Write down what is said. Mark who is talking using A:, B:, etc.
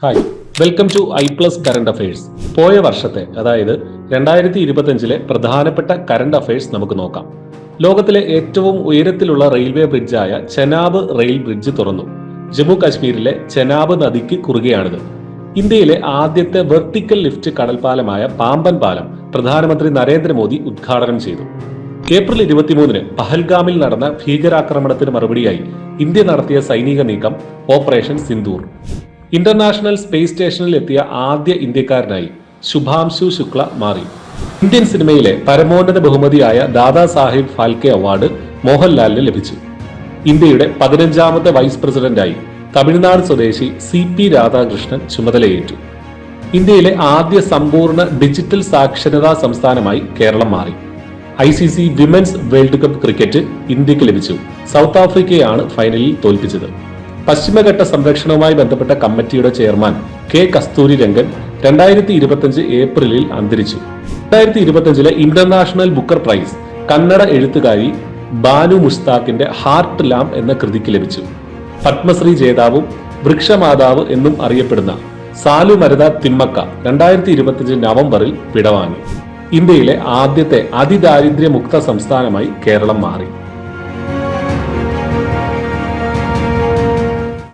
A: Hi, welcome to ഐ+ current affairs. പോയ വർഷത്തെ അതായത് 2025 പ്രധാനപ്പെട്ട കറണ്ട് അഫയേഴ്സ് നമുക്ക് നോക്കാം. ലോകത്തിലെ ഏറ്റവും ഉയരത്തിലുള്ള റെയിൽവേ ബ്രിഡ്ജായ ചെനാബ് റെയിൽ ബ്രിഡ്ജ് തുറന്നു. ജമ്മു കാശ്മീരിലെ ചെനാബ് നദിക്ക് കുറുകെയാണിത്. ഇന്ത്യയിലെ ആദ്യത്തെ വെർട്ടിക്കൽ ലിഫ്റ്റ് കടൽപ്പാലമായ പാമ്പൻ പാലം പ്രധാനമന്ത്രി നരേന്ദ്രമോദി ഉദ്ഘാടനം ചെയ്തു. ഏപ്രിൽ 23 പഹൽഗാമിൽ നടന്ന ഭീകരാക്രമണത്തിന് മറുപടിയായി ഇന്ത്യ നടത്തിയ സൈനിക നീക്കം ഓപ്പറേഷൻ സിന്ദൂർ. ഇന്റർനാഷണൽ സ്പേസ് സ്റ്റേഷനിൽ എത്തിയ ആദ്യ ഇന്ത്യക്കാരനായി ശുഭാംശു ശുക്ല മാറി. ഇന്ത്യൻ സിനിമയിലെ പരമോന്നത ബഹുമതിയായ ദാദാ സാഹിബ് ഫാൽക്കെ അവാർഡ് മോഹൻലാലിന് ലഭിച്ചു. ഇന്ത്യയുടെ 15ാമത്തെ വൈസ് പ്രസിഡന്റായി തമിഴ്നാട് സ്വദേശി CP രാധാകൃഷ്ണൻ ചുമതലയേറ്റു. ഇന്ത്യയിലെ ആദ്യ സമ്പൂർണ്ണ ഡിജിറ്റൽ സാക്ഷരതാ സംസ്ഥാനമായി കേരളം മാറി. ICC women's world cup cricket ഇന്ത്യക്ക് ലഭിച്ചു. സൗത്ത് ആഫ്രിക്കയാണ് ഫൈനലിൽ തോൽപ്പിച്ചത്. പശ്ചിമഘട്ട സംരക്ഷണവുമായി ബന്ധപ്പെട്ട കമ്മിറ്റിയുടെ ചെയർമാൻ K കസ്തൂരി രംഗൻ 2025 ഏപ്രിലിൽ അന്തരിച്ചു. 2025 ഇന്റർനാഷണൽ ബുക്കർ പ്രൈസ് കന്നഡ എഴുത്തുകാരി ബാനു മുസ്താഖിന്റെ ഹാർട്ട് ലാം എന്ന കൃതിക്ക് ലഭിച്ചു. പത്മശ്രീ ജേതാവും വൃക്ഷമാതാവ് എന്നും അറിയപ്പെടുന്ന സാലുമരദ തിമ്മക്ക 2025 നവംബറിൽ വിടവാങ്ങി. ഇന്ത്യയിലെ ആദ്യത്തെ അതിദാരിദ്ര്യമുക്ത സംസ്ഥാനമായി കേരളം മാറി.